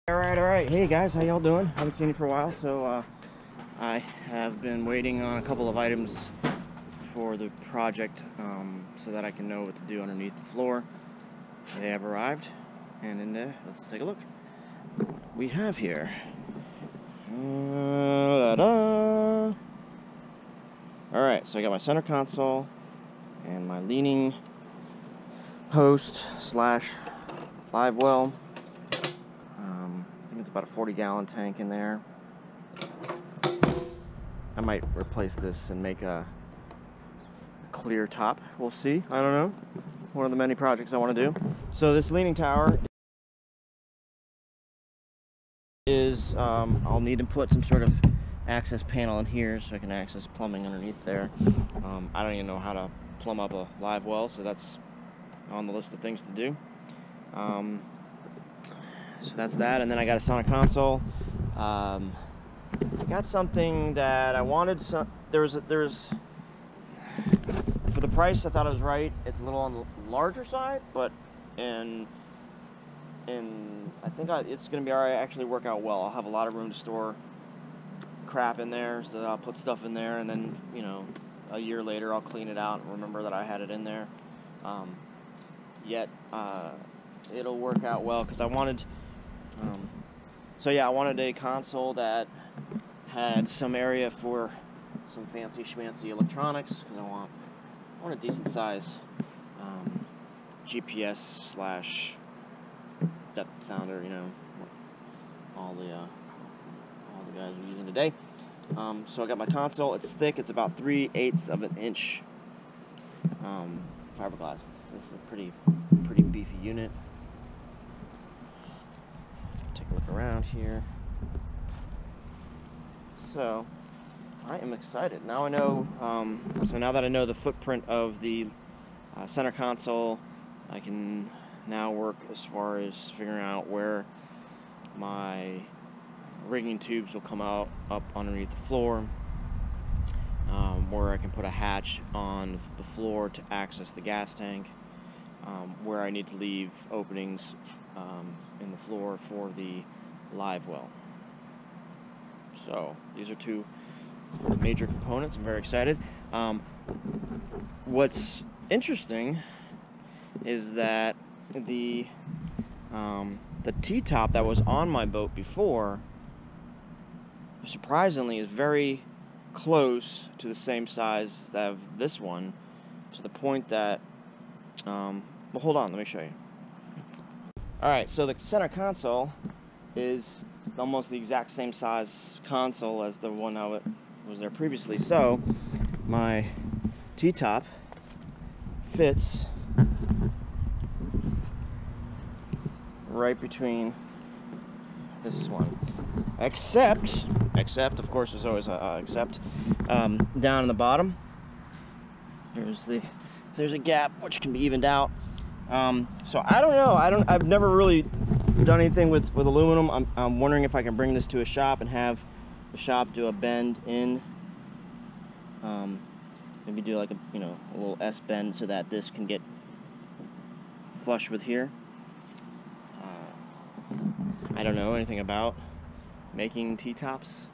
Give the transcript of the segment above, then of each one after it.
Alright. Hey guys, how y'all doing? Haven't seen you for a while, so I have been waiting on a couple of items for the project so that I can know what to do underneath the floor. They have arrived, and in there, let's take a look. We have here. Alright, so I got my center console and my leaning post slash live well. I think it's about a 40-gallon tank in there. I might replace this and make a clear top. We'll see. I don't know. One of the many projects I want to do. So this leaning tower is, I'll need to put some sort of access panel in here so I can access plumbing underneath there. I don't even know how to plumb up a live well, so that's on the list of things to do. So that's that, and then I got a center console. I got something that I wanted. There's for the price, I thought it was right. It's a little on the larger side, but I think it's going to be alright. Actually, work out well. I'll have a lot of room to store crap in there, so that I'll put stuff in there, and then a year later I'll clean it out and remember that I had it in there. It'll work out well because I wanted. I wanted a console that had some area for some fancy schmancy electronics because I want a decent size GPS slash depth sounder, all the guys are using today. So I got my console. It's thick. It's about 3/8 of an inch fiberglass. This is a pretty beefy unit. Take a look around here. So I am excited. Now I know. So now that I know the footprint of the center console, I can now work as far as figuring out where my rigging tubes will come out up underneath the floor, where I can put a hatch on the floor to access the gas tank, where I need to leave openings in the floor for the live well. So these are two major components. I'm very excited. What's interesting is that the T-top that was on my boat before, surprisingly, is very close to the same size of this one, to the point that well, hold on, let me show you. Alright, so the center console is almost the exact same size console as the one that was there previously. So my T-top fits right between this one. Except of course there's always a except, down in the bottom there's a gap which can be evened out. So I don't know. I've never really done anything with aluminum. I'm wondering if I can bring this to a shop and have the shop do a bend in. Maybe do like a little S bend so that this can get flush with here. I don't know anything about making T-tops.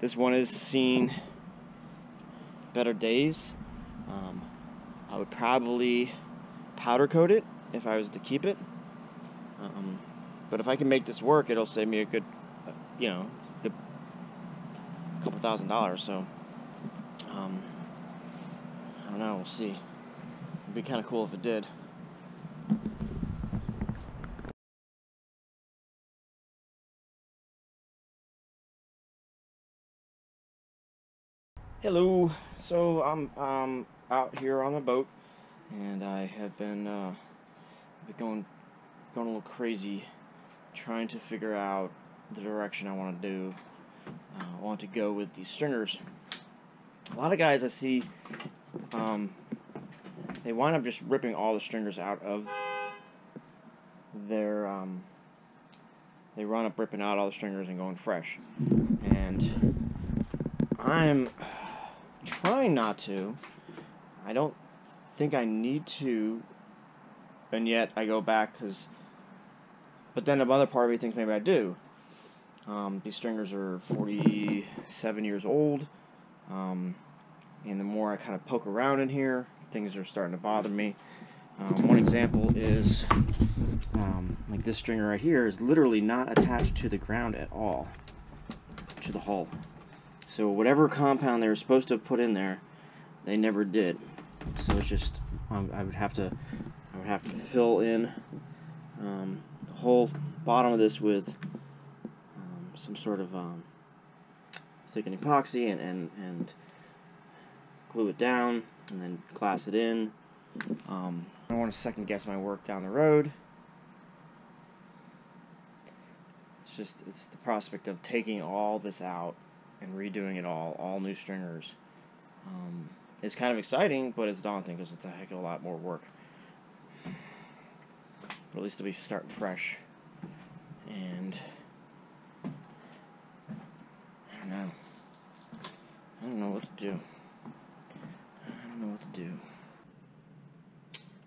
This one has seen better days. I would probably powder coat it if I was to keep it. But if I can make this work, it'll save me a good, good couple $1,000. So, I don't know. We'll see. It'd be kind of cool if it did. Hello. So I'm out here on the boat, and I have been going a little crazy, trying to figure out the direction I want to do. I want to go with these stringers. A lot of guys I see, they wind up just ripping all the stringers out of their. They run up ripping out all the stringers and going fresh, and I'm trying not to. I don't think I need to, and yet I go back because But then another part of me thinks maybe I do. These stringers are 47 years old, and the more I kind of poke around in here, things are starting to bother me. One example is like this stringer right here is literally not attached to the ground at all, to the hull. So whatever compound they were supposed to have put in there, they never did. So it's just I would have to fill in the whole bottom of this with some sort of thickened epoxy and glue it down and then glass it in. I don't want to second guess my work down the road. It's the prospect of taking all this out and redoing it all new stringers. It's kind of exciting, but it's daunting because it's a heck of a lot more work. But at least I'll be starting fresh. And I don't know what to do.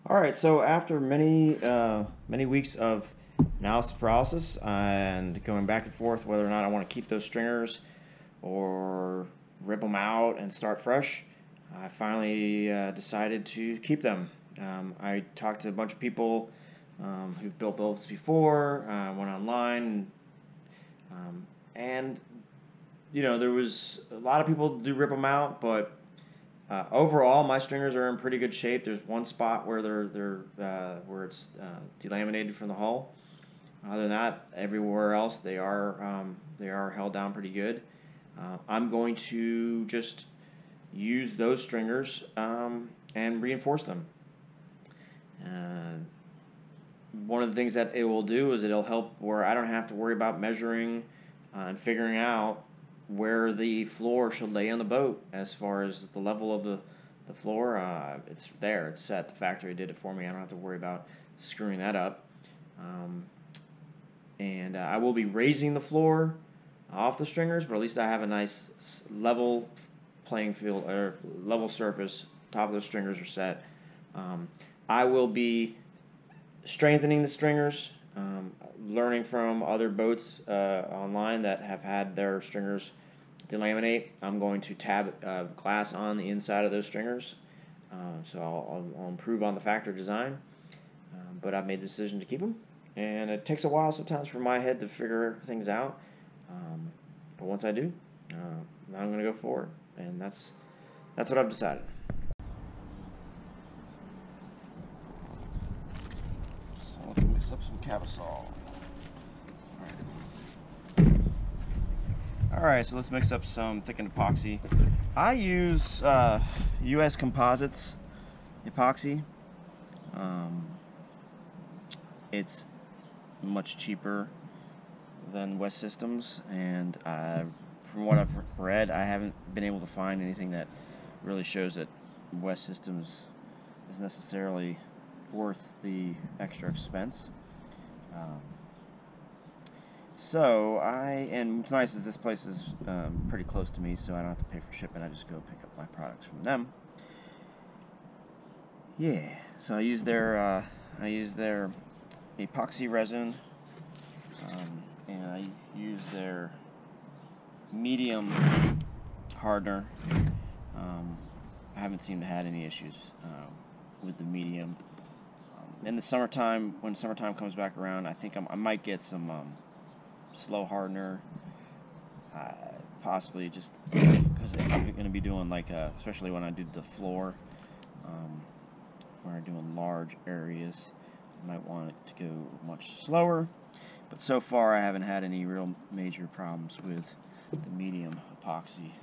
Alright, so after many weeks of analysis paralysis and going back and forth whether or not I want to keep those stringers or rip them out and start fresh, I finally decided to keep them. I talked to a bunch of people who've built boats before, went online, and you know, there was a lot of people do rip them out, but overall my stringers are in pretty good shape. There's one spot where where it's delaminated from the hull. Other than that, everywhere else they are held down pretty good. I'm going to just use those stringers and reinforce them. One of the things that it will do is it'll help where I don't have to worry about measuring and figuring out where the floor should lay on the boat as far as the level of the floor. It's there, it's set. The factory did it for me. I don't have to worry about screwing that up. And I will be raising the floor off the stringers, but at least I have a nice level playing field or level surface. Top of the stringers are set. I will be strengthening the stringers, learning from other boats online that have had their stringers delaminate. I'm going to tab glass on the inside of those stringers, so I'll improve on the factory design, but I've made the decision to keep them, and it takes a while sometimes for my head to figure things out, but once I do, I'm going to go forward, and that's what I've decided. So let's mix up some Cavasol. Alright, so let's mix up some thickened epoxy. I use US Composites epoxy. It's much cheaper than West Systems, and from what I've read, I haven't been able to find anything that really shows that West Systems is necessarily worth the extra expense. And what's nice is this place is pretty close to me, so I don't have to pay for shipping. I just go pick up my products from them. Yeah, so I use their epoxy resin, and I use their medium hardener. I haven't seemed to have any issues with the medium. In the summertime, when summertime comes back around, I think I might get some slow hardener, possibly, just because if I'm going to be doing like especially when I do the floor, when I'm doing large areas, I might want it to go much slower. But so far I haven't had any real major problems with the medium epoxy.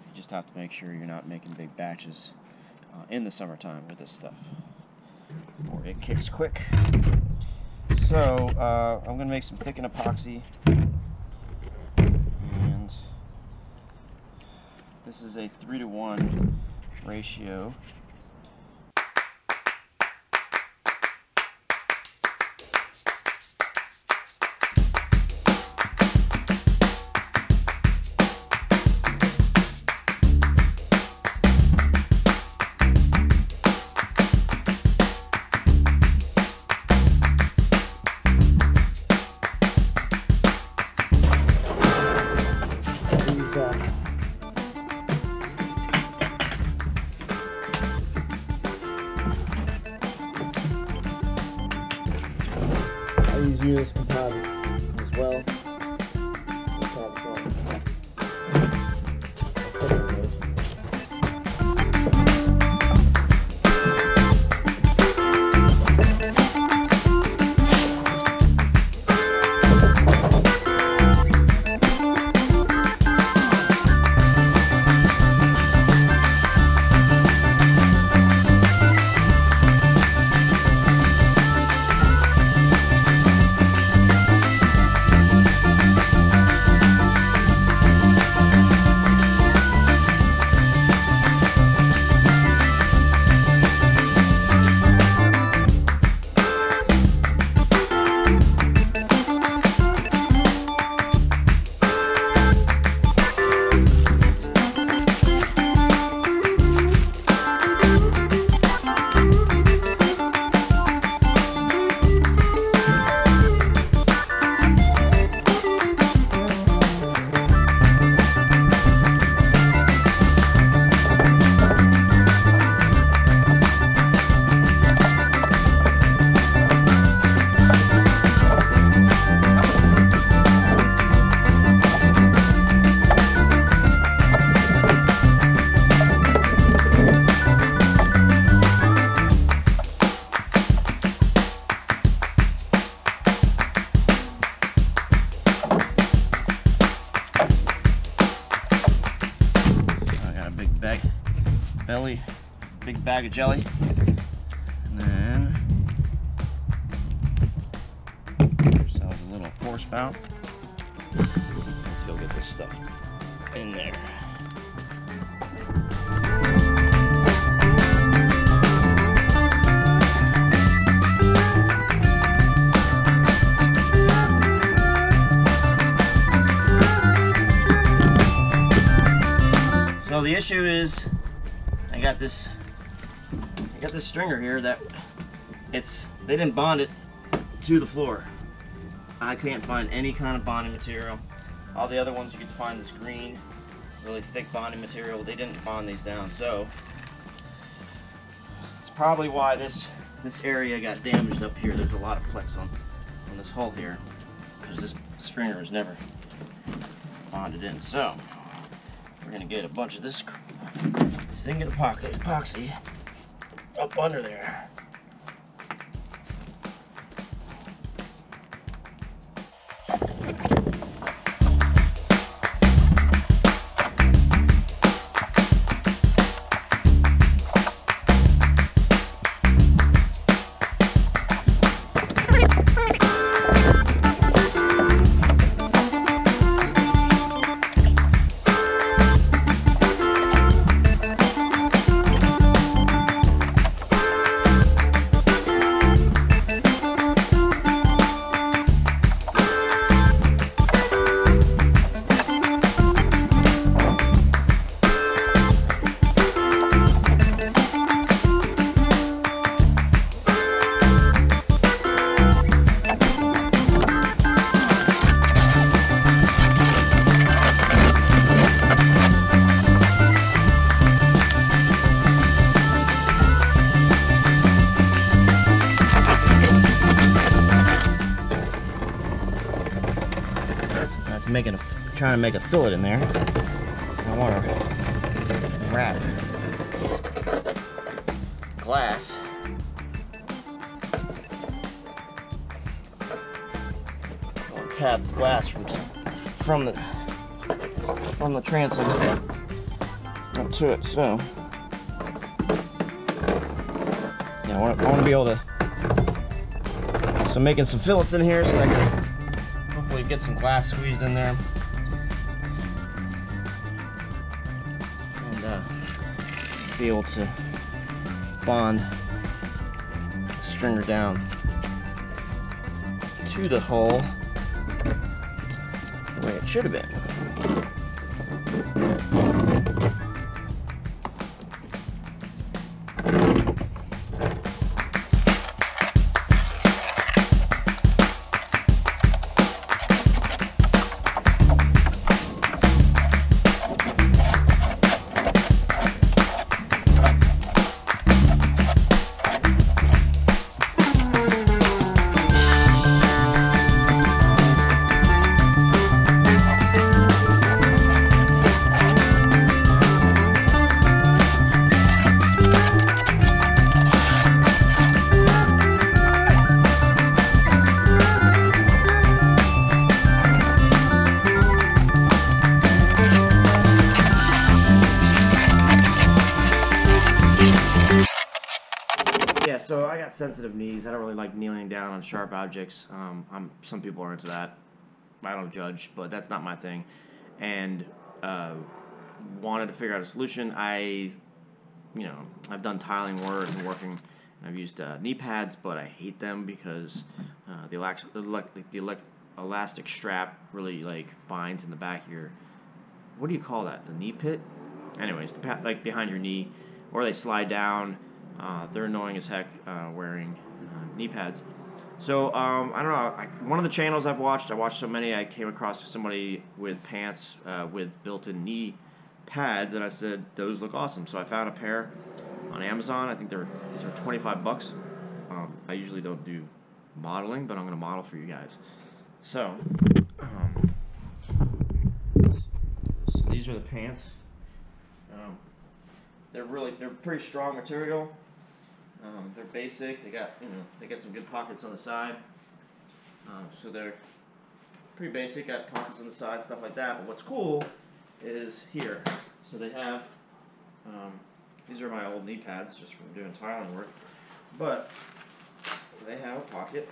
You just have to make sure you're not making big batches in the summertime with this stuff, or it kicks quick. So I'm going to make some thickened epoxy, and this is a 3-to-1 ratio. use composites as well. Big bag of jelly, and then ourselves a little pour spout. Let's go get this stuff in there. So the issue is, I got this stringer here that they didn't bond it to the floor. I can't find any kind of bonding material. All the other ones you can find this green, really thick bonding material. They didn't bond these down, so it's probably why this area got damaged up here. There's a lot of flex on this hull here because this stringer was never bonded in. So we're gonna get a bunch of this thing in epoxy up under there. Trying to make a fillet in there. I want to wrap glass tap glass from the transom up to it. So yeah, I want to be able to. So making some fillets in here so I can hopefully get some glass squeezed in there. Be able to bond the stringer down to the hull the way it should have been. Yeah, so I got sensitive knees. I don't really like kneeling down on sharp objects. Some people are into that. I don't judge, but that's not my thing. And wanted to figure out a solution. I've done tiling work and working. I've used knee pads, but I hate them because the elastic strap really like binds in the back of your, what do you call that? The knee pit? Anyways, like behind your knee, or they slide down. They're annoying as heck wearing knee pads. So I don't know. One of the channels I watched so many. I came across somebody with pants with built-in knee pads, and I said those look awesome. So I found a pair on Amazon. I think these are $25. I usually don't do modeling, but I'm going to model for you guys. So these are the pants. They're pretty strong material. They're basic. They got some good pockets on the side. So they're pretty basic. Got pockets on the side, stuff like that. But what's cool is here. So they have these are my old knee pads just from doing tiling work. But they have a pocket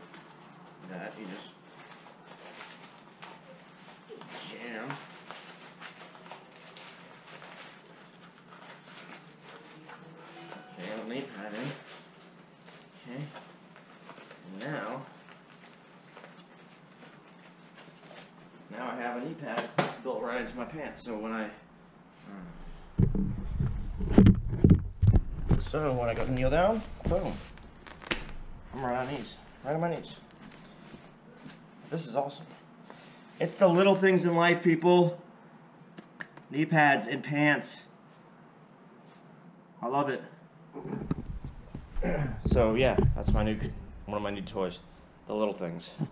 that you just jam. Jam a knee pad in. Okay. And now I have a knee pad built right into my pants. So when I go to kneel down, boom, I'm right on my knees. This is awesome. It's the little things in life, people. Knee pads and pants. I love it. So yeah, that's one of my new toys. The little things.